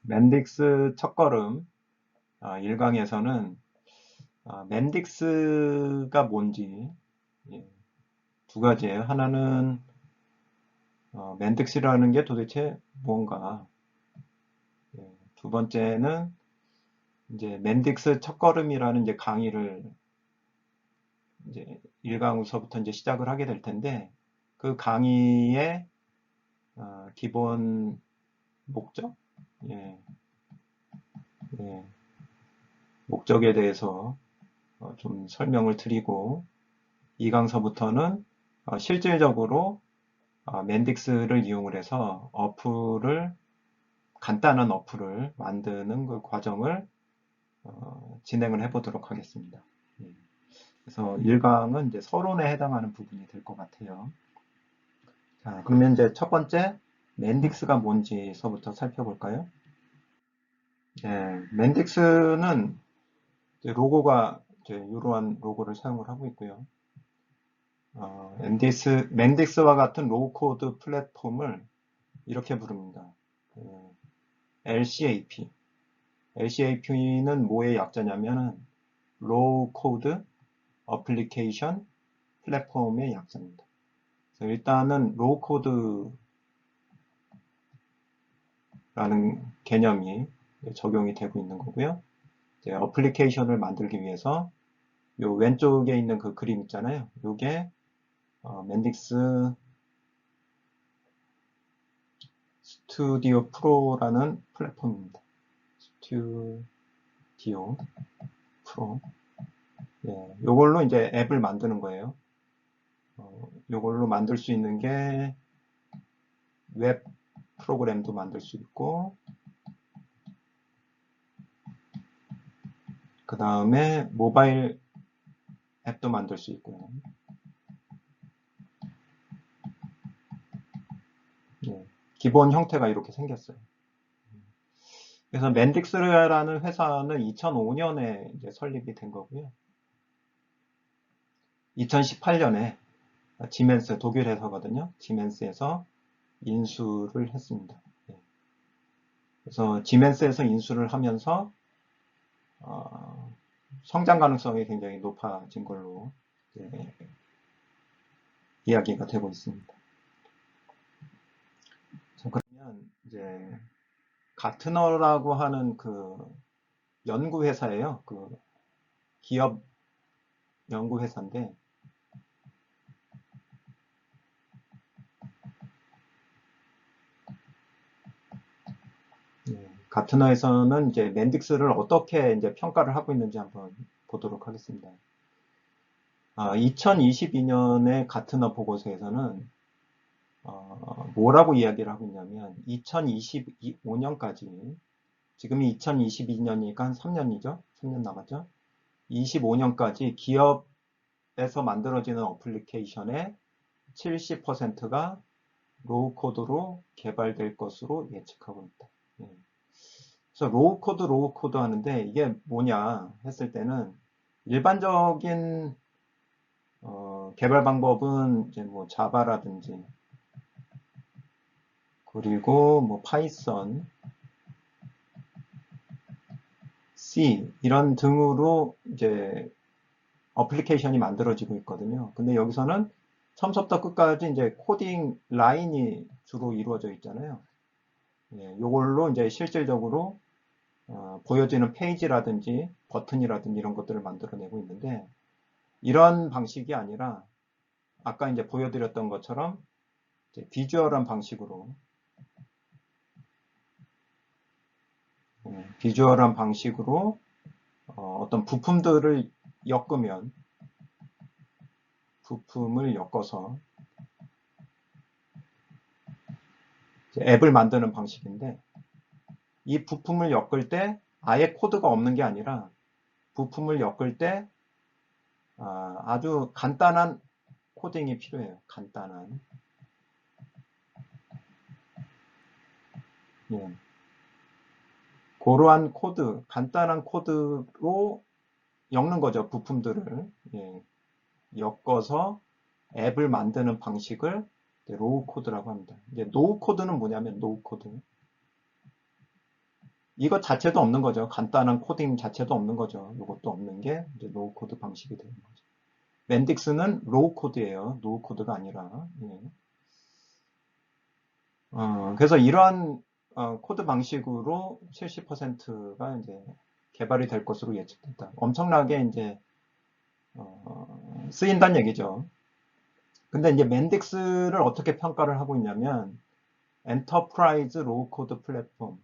맨딕스 첫걸음 1강에서는 맨딕스가 뭔지 예, 두 가지예요. 하나는 맨딕스라는 게 도대체 뭔가, 두 번째는 이제 맨딕스 첫걸음이라는 이제 강의를 이제 1강부터 이제 시작을 하게 될 텐데, 그 강의의 기본 목적, 예, 예, 목적에 대해서 좀 설명을 드리고, 2강서부터는 실질적으로 맨딕스를 이용을 해서 간단한 어플을 만드는 그 과정을 진행을 해보도록 하겠습니다. 예. 그래서 1강은 이제 서론에 해당하는 부분이 될 것 같아요. 자, 그러면 이제 첫 번째 맨딕스가 뭔지서부터 살펴볼까요? 예, 맨딕스는 로고가 이제 이러한 로고를 사용을 하고 있고요. 맨딕스와 같은 로우코드 플랫폼을 이렇게 부릅니다. LCAP. LCAP는 뭐의 약자냐면은 Low Code Application 플랫폼의 약자입니다. 그래서 일단은 Low Code라는 개념이 적용이 되고 있는 거고요. 이제 어플리케이션을 만들기 위해서 요 왼쪽에 있는 그 그림 있잖아요. 요게 맨딕스 스튜디오 프로라는 플랫폼입니다. 스튜디오 프로. 예, 요걸로 이제 앱을 만드는 거예요. 요걸로 만들 수 있는 게 웹 프로그램도 만들 수 있고, 그 다음에 모바일 앱도 만들 수 있고요. 예, 기본 형태가 이렇게 생겼어요. 그래서 맨딕스라는 회사는 2005년에 이제 설립이 된 거고요. 2018년에 지멘스, 독일 회사거든요. 지멘스에서 인수를 했습니다. 예. 그래서 지멘스에서 인수를 하면서 성장 가능성이 굉장히 높아진 걸로 이야기가 되고 있습니다. 자, 그러면 이제 가트너라고 하는 그 연구회사예요. 그 기업 연구회사인데, 가트너에서는 이제 맨딕스를 어떻게 이제 평가를 하고 있는지 한번 보도록 하겠습니다. 2022년의 가트너 보고서에서는 뭐라고 이야기를 하고 있냐면 2025년까지, 지금이 2022년이니까 한 3년이죠? 3년 남았죠? 25년까지 기업에서 만들어지는 어플리케이션의 70%가 로우 코드로 개발될 것으로 예측하고 있다. 예. 그래서 로우 코드 하는데 이게 뭐냐 했을 때는 일반적인 개발 방법은 이제 뭐 자바라든지 그리고 뭐 파이썬, C 이런 등으로 이제 어플리케이션이 만들어지고 있거든요. 근데 여기서는 처음부터 끝까지 이제 코딩 라인이 주로 이루어져 있잖아요. 예, 요걸로 이제 실질적으로 보여지는 페이지라든지 버튼이라든지 이런 것들을 만들어내고 있는데, 이런 방식이 아니라 아까 이제 보여드렸던 것처럼 이제 비주얼한 방식으로 어떤 부품들을 엮으면 부품을 엮어서 앱을 만드는 방식인데, 이 부품을 엮을 때 아예 코드가 없는 게 아니라 부품을 엮을 때 아주 간단한 코딩이 필요해요. 간단한. 예. 그러한 코드, 간단한 코드로 엮는 거죠. 부품들을. 예. 엮어서 앱을 만드는 방식을 로우 코드라고 합니다. 이제 노우 코드는 뭐냐면 노우 코드. 이것 자체도 없는 거죠. 간단한 코딩 자체도 없는 거죠. 이것도 없는 게 이제 로우 코드 방식이 되는 거죠. 맨딕스는 로우 코드예요. 노우 코드가 아니라. 예. 그래서 이러한 코드 방식으로 70%가 이제 개발이 될 것으로 예측된다. 엄청나게 이제 쓰인다는 얘기죠. 근데 이제 맨딕스를 어떻게 평가를 하고 있냐면 엔터프라이즈 로우 코드 플랫폼.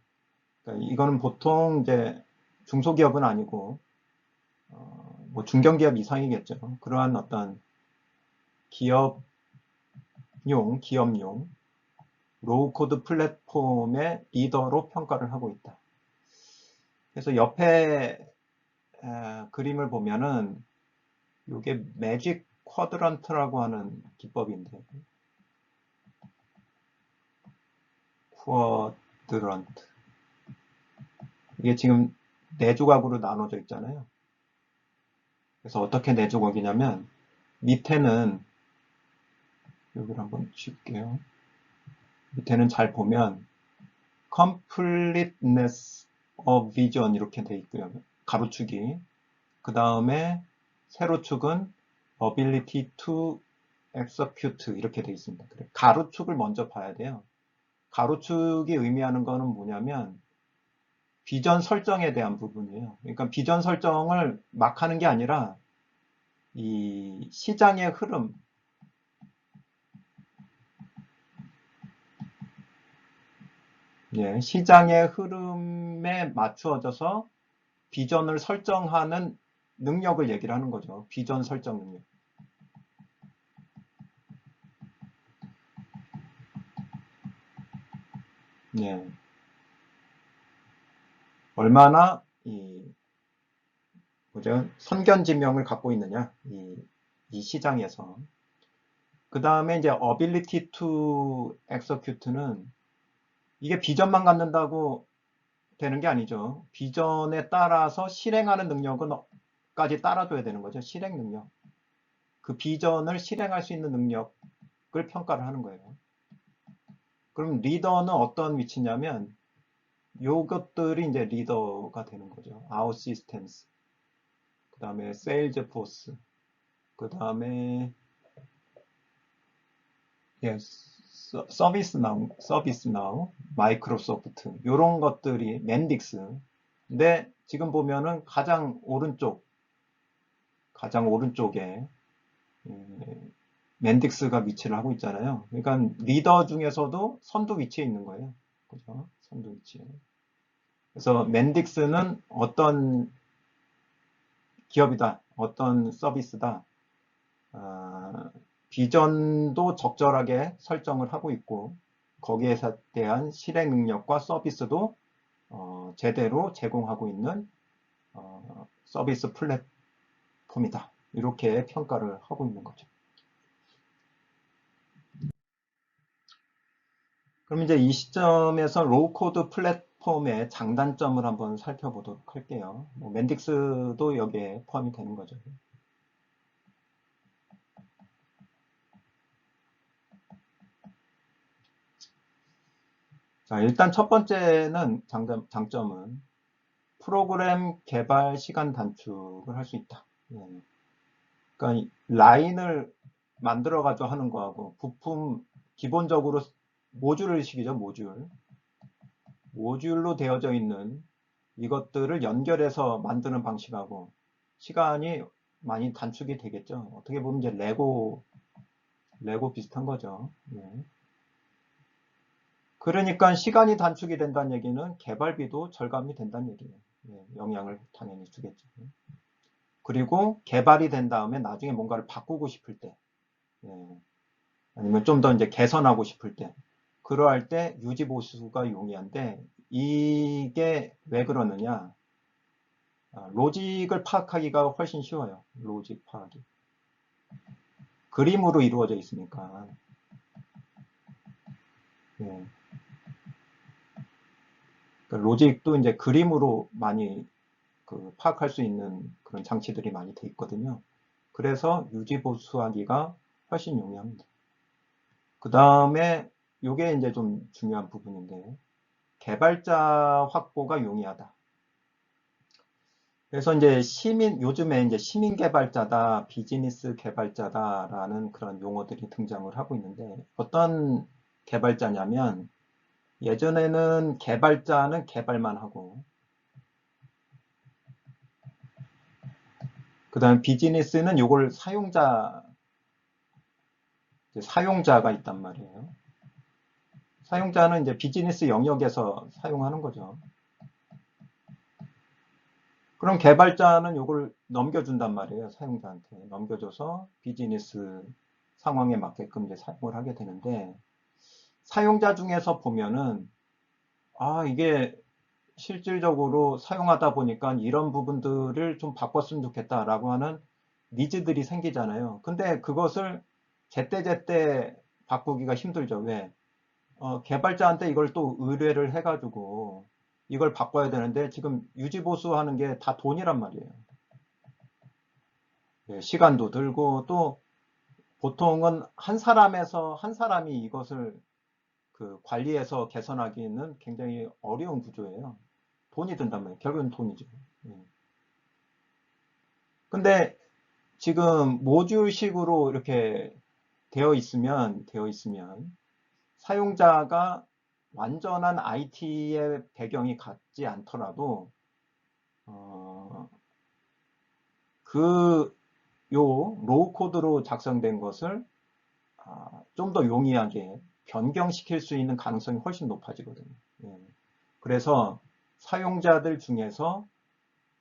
그러니까 이거는 보통 이제 중소기업은 아니고 뭐 중견기업 이상이겠죠. 그러한 어떤 기업용 로우 코드 플랫폼의 리더로 평가를 하고 있다. 그래서 옆에 그림을 보면은 이게 매직 쿼드런트라고 하는 기법인데 쿼드런트 이게 지금 네 조각으로 나눠져 있잖아요. 그래서 어떻게 네 조각이냐면 밑에는 여기를 한번 칠게요. 밑에는 잘 보면 completeness of vision 이렇게 돼 있고요. 가로축이. 그 다음에 세로축은 ability to execute 이렇게 돼 있습니다. 그래. 가로축을 먼저 봐야 돼요. 가로축이 의미하는 거는 뭐냐면 비전 설정에 대한 부분이에요. 그러니까 비전 설정을 막 하는 게 아니라 이 시장의 흐름, 예, 시장의 흐름에 맞추어져서 비전을 설정하는 능력을 얘기를 하는 거죠. 비전 설정 능력. 예. 얼마나 뭐죠? 선견지명을 갖고 있느냐, 이 시장에서. 그 다음에 이제 ability to execute는 이게 비전만 갖는다고 되는 게 아니죠. 비전에 따라서 실행하는 능력은 까지 따라줘야 되는 거죠. 실행 능력. 그 비전을 실행할 수 있는 능력을 평가를 하는 거예요. 그럼 리더는 어떤 위치냐면 요것들이 이제 리더가 되는 거죠. 아웃 시스템스, 그 다음에 세일즈 포스, 그 다음에 서비스 나우, 마이크로소프트 이런 것들이 맨딕스. 근데 지금 보면은 가장 오른쪽에 맨딕스가 위치를 하고 있잖아요. 그러니까 리더 중에서도 선두 위치에 있는 거예요. 그죠? 선두 위치에. 그래서 맨딕스는 어떤 기업이다, 어떤 서비스다, 비전도 적절하게 설정을 하고 있고 거기에 대한 실행 능력과 서비스도 제대로 제공하고 있는 서비스 플랫폼이다. 이렇게 평가를 하고 있는 거죠. 그럼 이제 이 시점에서 로우 코드 플랫폼의 장단점을 한번 살펴보도록 할게요. 뭐 맨딕스도 여기에 포함이 되는 거죠. 자, 일단 첫 번째는 장점은 프로그램 개발 시간 단축을 할 수 있다. 예. 그러니까 라인을 만들어 가지고 하는 거하고 부품 기본적으로 모듈식이죠, 모듈. 모듈로 되어져 있는 이것들을 연결해서 만드는 방식하고 시간이 많이 단축이 되겠죠. 어떻게 보면 이제 레고 비슷한 거죠. 예. 그러니까 시간이 단축이 된다는 얘기는 개발비도 절감이 된다는 얘기예요. 예, 영향을 당연히 주겠죠. 그리고 개발이 된 다음에 나중에 뭔가를 바꾸고 싶을 때, 예, 아니면 좀 더 이제 개선하고 싶을 때, 그러할 때 유지 보수가 용이한데 이게 왜 그러느냐? 로직을 파악하기가 훨씬 쉬워요. 로직 파악이. 그림으로 이루어져 있으니까. 예. 그러니까 로직도 이제 그림으로 많이 파악할 수 있는 그런 장치들이 많이 돼 있거든요. 그래서 유지 보수하기가 훨씬 용이합니다. 그 다음에 이게 이제 좀 중요한 부분인데 개발자 확보가 용이하다. 그래서 이제 요즘에 이제 시민 개발자다, 비즈니스 개발자다라는 그런 용어들이 등장을 하고 있는데, 어떤 개발자냐면, 예전에는 개발자는 개발만 하고, 그 다음에 비즈니스는 요걸 사용자가 있단 말이에요. 사용자는 이제 비즈니스 영역에서 사용하는 거죠. 그럼 개발자는 요걸 넘겨준단 말이에요. 사용자한테 넘겨줘서 비즈니스 상황에 맞게끔 이제 사용을 하게 되는데, 사용자 중에서 보면은 이게 실질적으로 사용하다 보니까 이런 부분들을 좀 바꿨으면 좋겠다라고 하는 니즈들이 생기잖아요. 근데 그것을 제때제때 바꾸기가 힘들죠. 왜? 개발자한테 이걸 또 의뢰를 해가지고 이걸 바꿔야 되는데 지금 유지보수하는 게 다 돈이란 말이에요. 예, 시간도 들고 또 보통은 한 사람이 이것을 그 관리해서 개선하기는 굉장히 어려운 구조예요. 돈이 든단 말이에요. 결국은 돈이죠. 예. 근데 지금 모듈식으로 이렇게 되어 있으면 사용자가 완전한 IT의 배경이 같지 않더라도 그 로우 코드로 작성된 것을 좀 더 용이하게 변경시킬 수 있는 가능성이 훨씬 높아지거든요. 예. 그래서 사용자들 중에서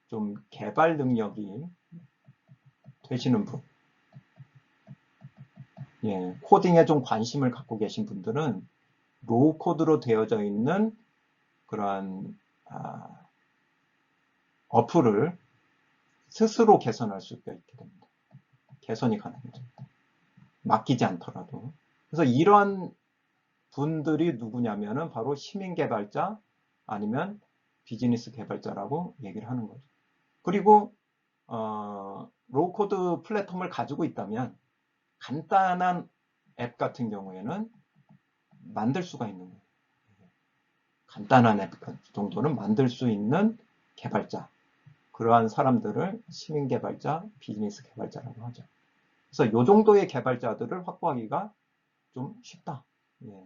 좀 개발 능력이 되시는 분, 예, 코딩에 좀 관심을 갖고 계신 분들은 로우 코드로 되어져 있는 그러한 어플을 스스로 개선할 수가 있게 됩니다. 개선이 가능해져. 맡기지 않더라도. 그래서 이런 분들이 누구냐면은 바로 시민 개발자 아니면 비즈니스 개발자라고 얘기를 하는 거죠. 그리고 로우 코드 플랫폼을 가지고 있다면 간단한 앱 같은 경우에는 만들 수가 있는 거예요. 간단한 앱 정도는 만들 수 있는 개발자. 그러한 사람들을 시민 개발자, 비즈니스 개발자라고 하죠. 그래서 이 정도의 개발자들을 확보하기가 좀 쉽다. 예.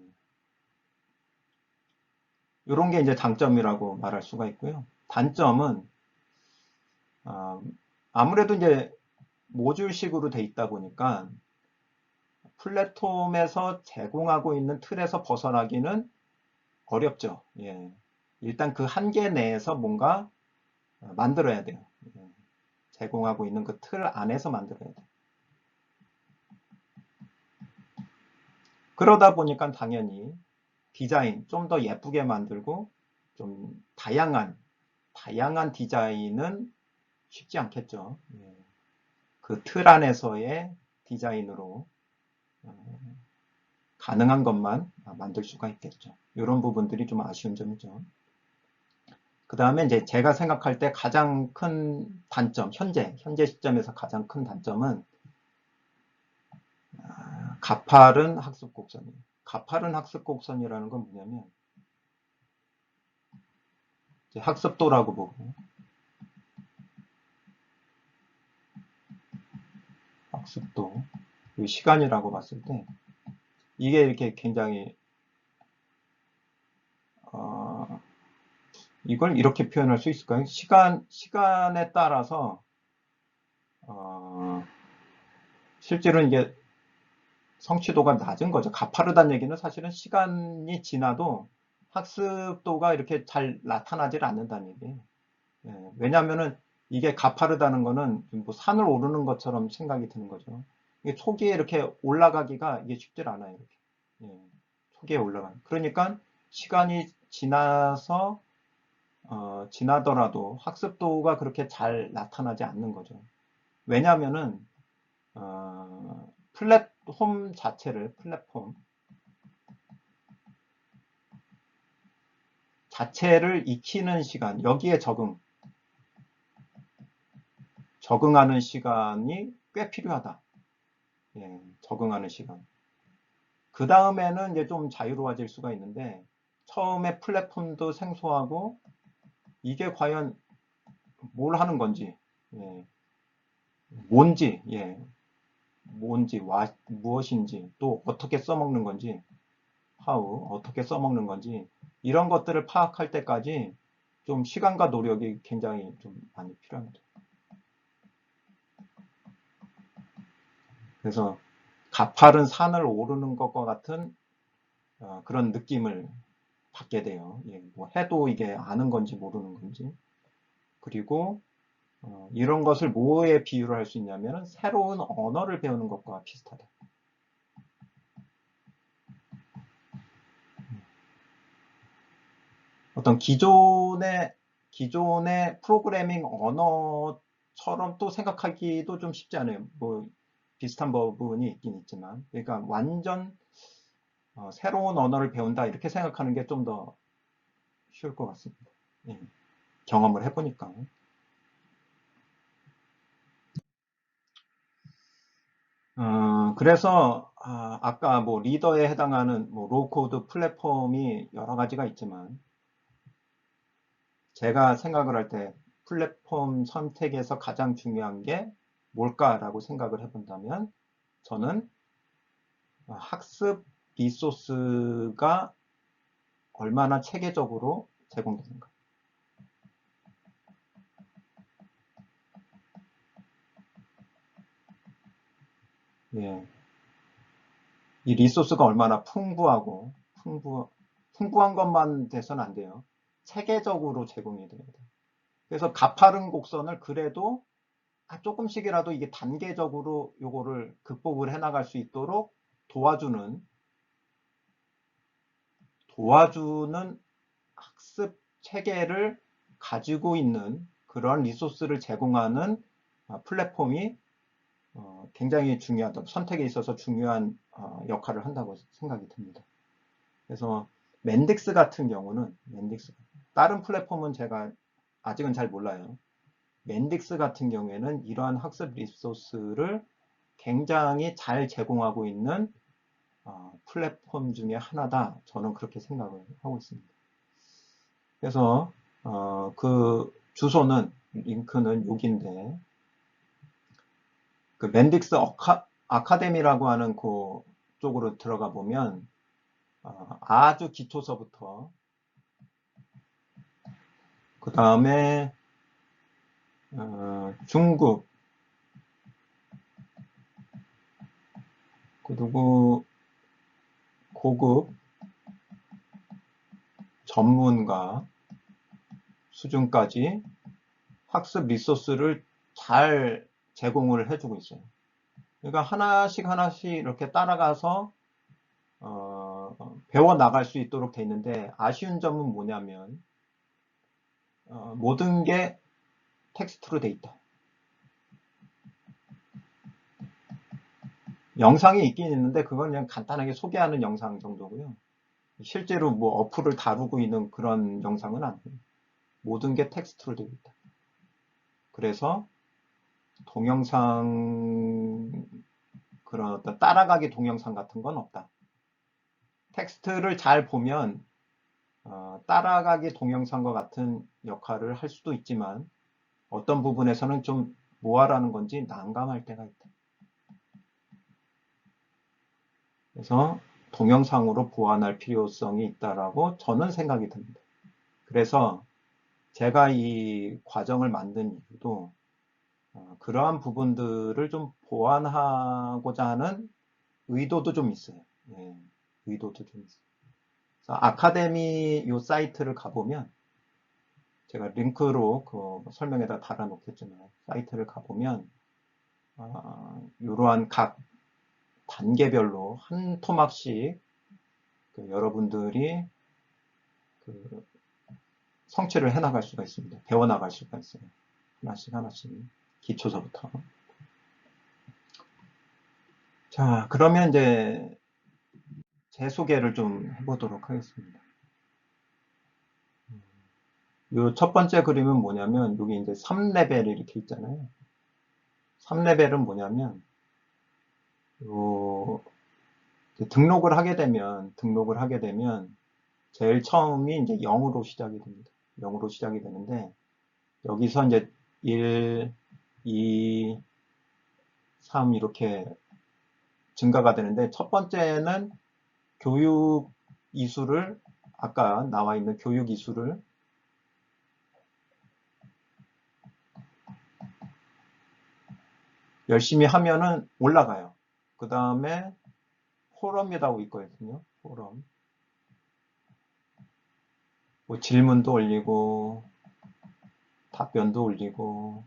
이런 게 이제 장점이라고 말할 수가 있고요. 단점은 아무래도 이제 모듈식으로 돼 있다 보니까 플랫폼에서 제공하고 있는 틀에서 벗어나기는 어렵죠. 예. 일단 그 한계 내에서 뭔가 만들어야 돼요. 예. 제공하고 있는 그 틀 안에서 만들어야 돼요. 그러다 보니까 당연히 디자인 좀 더 예쁘게 만들고 좀 다양한 디자인은 쉽지 않겠죠. 예. 그 틀 안에서의 디자인으로 가능한 것만 만들 수가 있겠죠. 이런 부분들이 좀 아쉬운 점이죠. 그 다음에 이제 제가 생각할 때 가장 큰 단점, 현재 시점에서 가장 큰 단점은 가파른 학습 곡선이에요. 가파른 학습 곡선이라는 건 뭐냐면 학습도라고 보고 학습도, 시간이라고 봤을 때 이게 이렇게 굉장히 이걸 이렇게 표현할 수 있을까요? 시간에 따라서 실제로 이게 성취도가 낮은 거죠. 가파르다는 얘기는 사실은 시간이 지나도 학습도가 이렇게 잘 나타나질 않는다는 얘기예요. 예, 왜냐하면은 이게 가파르다는 거는 뭐 산을 오르는 것처럼 생각이 드는 거죠. 이게 초기에 이렇게 올라가기가 이게 쉽질 않아요. 이렇게. 예, 초기에 올라가는. 그러니까 시간이 지나더라도 학습도가 그렇게 잘 나타나지 않는 거죠. 왜냐하면은 플랫폼 자체를 익히는 시간, 여기에 적응하는 시간이 꽤 필요하다. 예, 적응하는 시간. 그 다음에는 이제 좀 자유로워질 수가 있는데, 처음에 플랫폼도 생소하고 이게 과연 뭘 하는 건지, 예, 뭔지, 예, 뭔지, 무엇인지, 또 어떻게 써먹는 건지, 어떻게 써먹는 건지, 이런 것들을 파악할 때까지 좀 시간과 노력이 굉장히 좀 많이 필요합니다. 그래서 가파른 산을 오르는 것과 같은 그런 느낌을 받게 돼요. 예, 뭐 해도 이게 아는 건지 모르는 건지. 그리고 이런 것을 뭐에 비유를 할 수 있냐면 새로운 언어를 배우는 것과 비슷하다. 어떤 기존의 프로그래밍 언어처럼 또 생각하기도 좀 쉽지 않아요. 뭐 비슷한 부분이 있긴 있지만, 그러니까 완전 새로운 언어를 배운다 이렇게 생각하는 게 좀 더 쉬울 것 같습니다. 예, 경험을 해보니까. 그래서 아까 뭐 리더에 해당하는 뭐 로우코드 플랫폼이 여러 가지가 있지만 제가 생각을 할 때 플랫폼 선택에서 가장 중요한 게 뭘까라고 생각을 해본다면 저는 학습 리소스가 얼마나 체계적으로 제공되는가. 예, 이 리소스가 얼마나 풍부한 것만 돼서는 안 돼요. 체계적으로 제공이 돼야 돼요. 그래서 가파른 곡선을 그래도 조금씩이라도 이게 단계적으로 요거를 극복을 해나갈 수 있도록 도와주는 학습 체계를 가지고 있는 그런 리소스를 제공하는 플랫폼이 굉장히 중요하다. 선택에 있어서 중요한 역할을 한다고 생각이 듭니다. 그래서 맨딕스 같은 경우는 다른 플랫폼은 제가 아직은 잘 몰라요. 맨딕스 같은 경우에는 이러한 학습 리소스를 굉장히 잘 제공하고 있는 플랫폼 중에 하나다. 저는 그렇게 생각을 하고 있습니다. 그래서 그 주소는 링크는 여기인데 그 맨딕스 아카데미라고 하는 그 쪽으로 들어가 보면 아주 기초서부터 그 다음에 중급 그리고 고급 전문가 수준까지 학습 리소스를 잘 제공을 해주고 있어요. 그러니까 하나씩 이렇게 따라가서 배워 나갈 수 있도록 돼 있는데 아쉬운 점은 뭐냐면 모든 게 텍스트로 돼 있다. 영상이 있긴 있는데 그건 그냥 간단하게 소개하는 영상 정도고요. 실제로 뭐 어플을 다루고 있는 그런 영상은 아니에요. 모든 게 텍스트로 되어 있다. 그래서 동영상 그런 어떤 따라가기 동영상 같은 건 없다. 텍스트를 잘 보면 따라가기 동영상과 같은 역할을 할 수도 있지만 어떤 부분에서는 좀 뭐하라는 건지 난감할 때가 있다. 그래서 동영상으로 보완할 필요성이 있다라고 저는 생각이 듭니다. 그래서 제가 이 과정을 만든 이유도 그러한 부분들을 좀 보완하고자 하는 의도도 좀 있어요. 예, 의도도 좀 있어요. 그래서 아카데미 이 사이트를 가보면 제가 링크로 그 설명에다 달아놓겠지만 사이트를 가보면 이러한 각 단계별로 한 토막씩 그 여러분들이 그 성취를 해나갈 수가 있습니다. 배워나갈 수가 있어요. 하나씩 기초서부터. 자, 그러면 이제 제 소개를 좀 해보도록 하겠습니다. 이 첫 번째 그림은 뭐냐면 여기 이제 3레벨이 이렇게 있잖아요. 3레벨은 뭐냐면 등록을 하게 되면 제일 처음이 이제 0으로 시작이 됩니다. 0으로 시작이 되는데, 여기서 이제 1, 2, 3 이렇게 증가가 되는데, 첫 번째는 교육 이수를, 아까 나와 있는 교육 이수를 열심히 하면은 올라가요. 그 다음에 포럼이라고 있거든요. 포럼. 뭐 질문도 올리고, 답변도 올리고,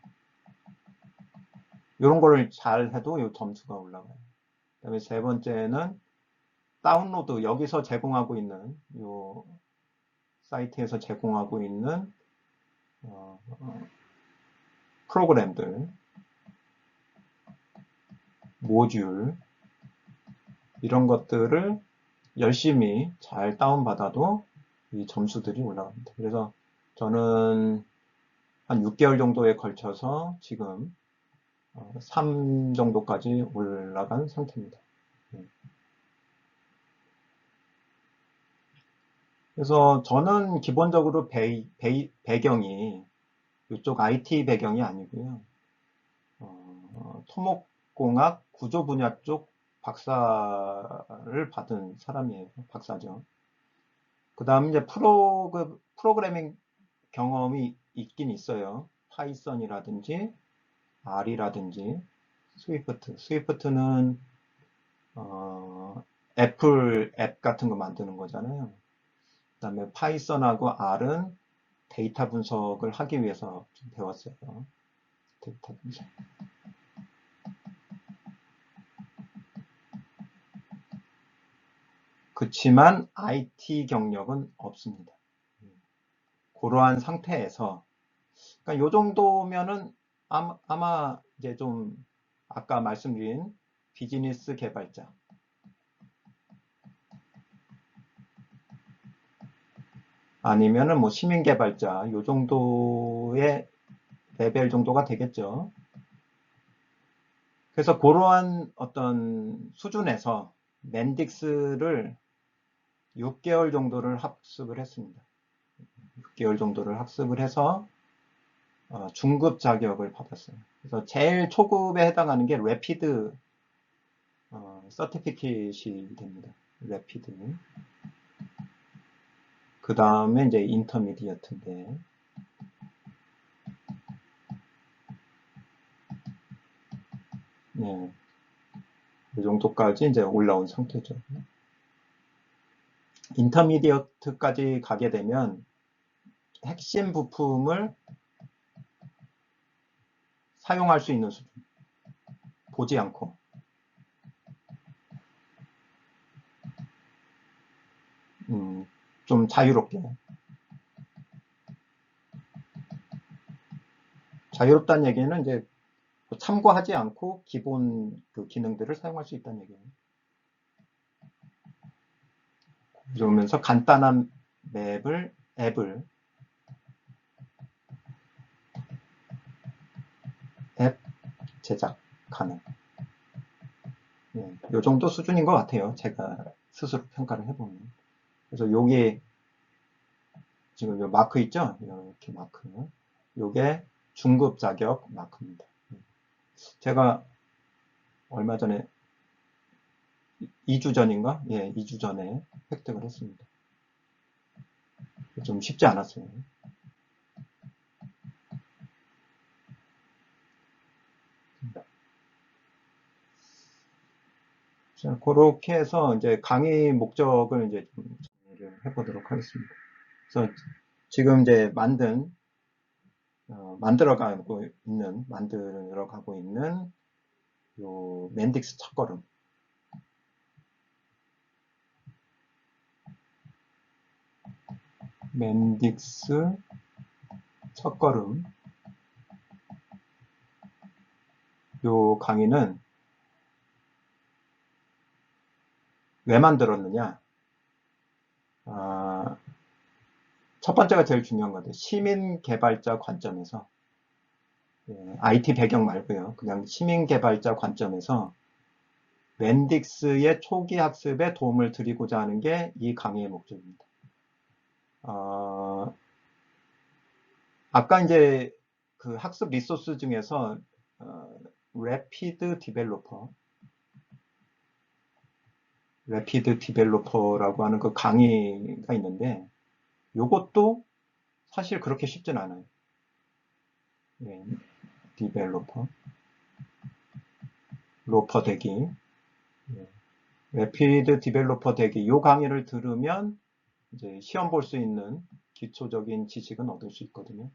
이런 거를 잘 해도 이 점수가 올라가요. 그 다음에 세 번째는 다운로드, 여기서 제공하고 있는, 요 사이트에서 제공하고 있는 프로그램들, 모듈, 이런 것들을 열심히 잘 다운받아도 이 점수들이 올라갑니다. 그래서 저는 한 6개월 정도에 걸쳐서 지금 3 정도까지 올라간 상태입니다. 그래서 저는 기본적으로 배경이 이쪽 IT 배경이 아니고요. 토목공학 구조 분야 쪽 박사를 받은 사람이에요. 박사죠. 그 다음 이제 프로그래밍 경험이 있긴 있어요. 파이썬이라든지 R이라든지 스위프트. 스위프트는 애플 앱 같은 거 만드는 거잖아요. 그 다음에 파이썬하고 R은 데이터 분석을 하기 위해서 좀 배웠어요. 데이터 분석. 그치만 IT 경력은 없습니다. 그러한 상태에서, 그러니까 요 정도면은 아마 이제 좀 아까 말씀드린 비즈니스 개발자, 아니면은 뭐 시민 개발자, 요 정도의 레벨 정도가 되겠죠. 그래서 그러한 어떤 수준에서 맨딕스를 6개월 정도를 학습을 했습니다. 6개월 정도를 학습을 해서 중급 자격을 받았어요. 그래서 제일 초급에 해당하는 게 래피드 서티피킷이 됩니다. 래피드. 그 다음에 이제 인터미디어트인데, 네, 이 정도까지 이제 올라온 상태죠. 인터미디어트까지 가게 되면 핵심 부품을 사용할 수 있는 수준, 보지 않고, 좀 자유롭게. 자유롭다는 얘기는 이제 참고하지 않고 기본 그 기능들을 사용할 수 있다는 얘기예요. 그러면서 간단한 앱을 앱 제작 가능. 네, 요 정도 수준인 것 같아요. 제가 스스로 평가를 해보면. 그래서 요게 지금 요 마크 있죠? 이렇게 마크. 요게 중급 자격 마크입니다. 제가 얼마 전에 2주 전인가? 예, 2주 전에 획득을 했습니다. 좀 쉽지 않았어요. 자, 그렇게 해서 이제 강의 목적을 이제 좀 정리를 해보도록 하겠습니다. 그래서 지금 이제 만들어가고 있는 요 맨딕스 첫걸음. 맨딕스 첫걸음. 요 강의는 왜 만들었느냐? 첫 번째가 제일 중요한 건데, 시민 개발자 관점에서, IT 배경 말고요. 그냥 시민 개발자 관점에서 맨딕스의 초기 학습에 도움을 드리고자 하는 게 이 강의의 목적입니다. 어, 아까 이제 그 학습 리소스 중에서 Rapid Developer라고 하는 그 강의가 있는데 이것도 사실 그렇게 쉽진 않아요. 예, 디벨로퍼, 로퍼 되기, 예, Rapid Developer 되기. 이 강의를 들으면 이제 시험 볼 수 있는 기초적인 지식은 얻을 수 있거든요.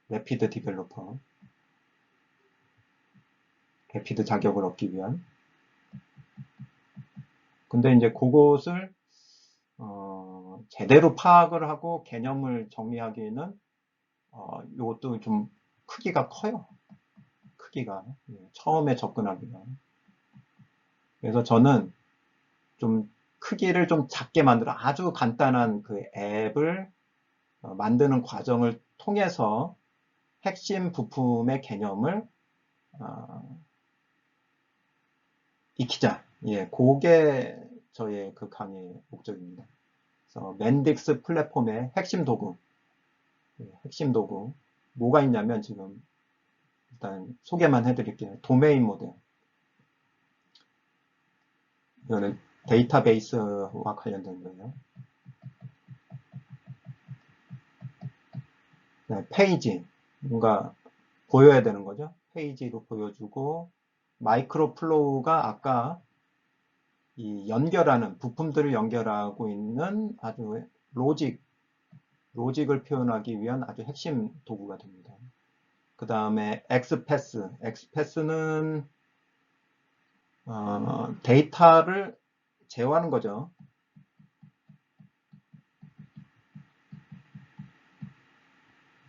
Rapid Developer, Rapid 자격을 얻기 위한. 근데 이제 그것을 제대로 파악을 하고 개념을 정리하기에는 이것도 좀 크기가 커요. 크기가 처음에 접근하기가. 그래서 저는 좀 크기를 좀 작게 만들어 아주 간단한 그 앱을 만드는 과정을 통해서 핵심 부품의 개념을 익히자. 예, 그게 저의 그 강의의 목적입니다. 그래서 맨딕스 플랫폼의 핵심 도구, 핵심 도구 뭐가 있냐면 지금 일단 소개만 해드릴게요. 도메인 모델. 이거는 데이터베이스와 관련된 거예요. 네, 페이지, 뭔가 보여야 되는 거죠. 페이지로 보여주고 마이크로 플로우가 아까 이 연결하는 부품들을 연결하고 있는 아주 로직을 표현하기 위한 아주 핵심 도구가 됩니다. 그 다음에 엑스패스는 데이터를 제어하는 거죠.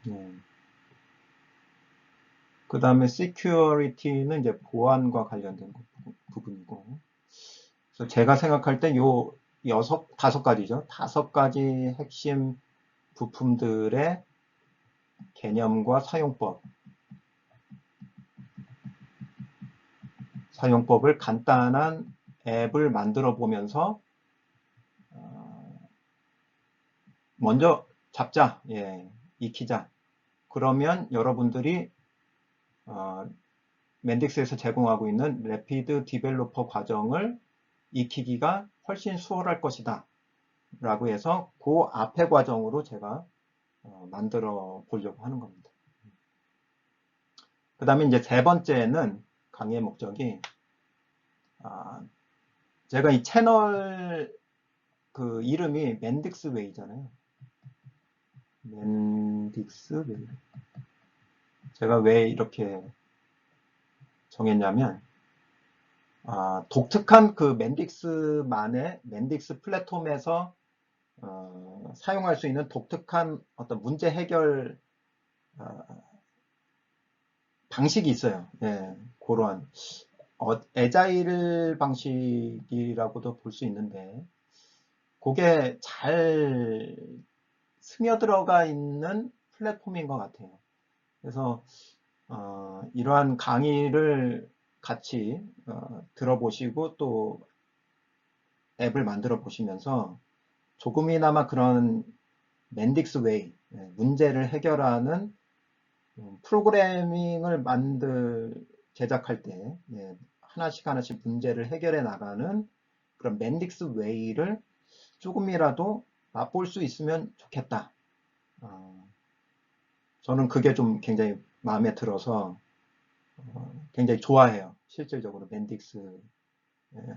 네. 그 다음에 security는 이제 보안과 관련된 부분이고. 그래서 제가 생각할 때 요 다섯 가지죠. 다섯 가지 핵심 부품들의 개념과 사용법을 간단한 앱을 만들어 보면서 먼저 잡자, 예, 익히자. 그러면 여러분들이 맨딕스에서 제공하고 있는 래피드 디벨로퍼 과정을 익히기가 훨씬 수월할 것이다 라고 해서 그 앞에 과정으로 제가 만들어 보려고 하는 겁니다. 그 다음에 이제 세 번째는 강의의 목적이 제가 이 채널 그 이름이 맨딕스 웨이잖아요. 맨딕스 웨이. 제가 왜 이렇게 정했냐면 독특한 그 맨딕스만의 맨딕스 플랫폼에서 사용할 수 있는 독특한 어떤 문제 해결 방식이 있어요. 예, 그러한 애자일 방식이라고도 볼 수 있는데 그게 잘 스며들어가 있는 플랫폼인 것 같아요. 그래서 이러한 강의를 같이 들어보시고 또 앱을 만들어 보시면서 조금이나마 그런 맨딕스 웨이, 문제를 해결하는 프로그래밍을 제작할 때 하나씩 하나씩 문제를 해결해 나가는 그런 맨딕스 웨이를 조금이라도 맛볼 수 있으면 좋겠다. 저는 그게 좀 굉장히 마음에 들어서 굉장히 좋아해요. 실질적으로 맨딕스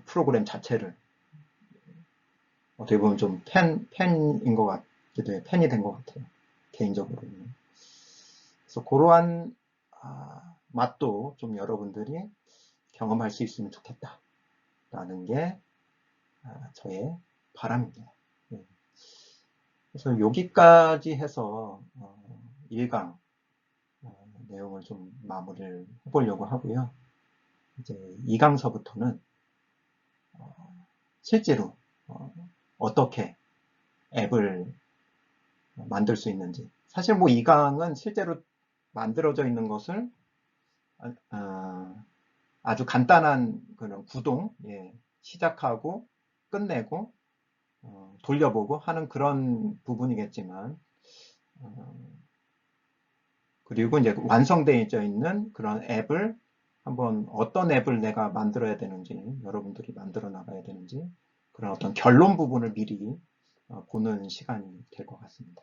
프로그램 자체를. 어떻게 보면 좀 팬인 것 같기도 해요. 팬이 된 것 같아요. 개인적으로는. 그래서 그러한 맛도 좀 여러분들이 경험할 수 있으면 좋겠다. 라는 게 저의 바람입니다. 네. 그래서 여기까지 해서 1강 내용을 좀 마무리를 해보려고 하고요. 이제 2강서부터는 실제로 어떻게 앱을 만들 수 있는지. 사실 뭐 2강은 실제로 만들어져 있는 것을 아주 간단한 그런 구동, 시작하고 끝내고 돌려보고 하는 그런 부분이겠지만, 그리고 이제 완성되어 있는 그런 앱을 한번 어떤 앱을 내가 만들어야 되는지, 여러분들이 만들어 나가야 되는지, 그런 어떤 결론 부분을 미리 보는 시간이 될 것 같습니다.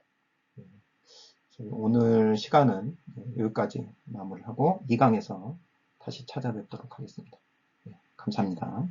오늘 시간은 여기까지 마무리하고 2강에서 다시 찾아뵙도록 하겠습니다. 감사합니다.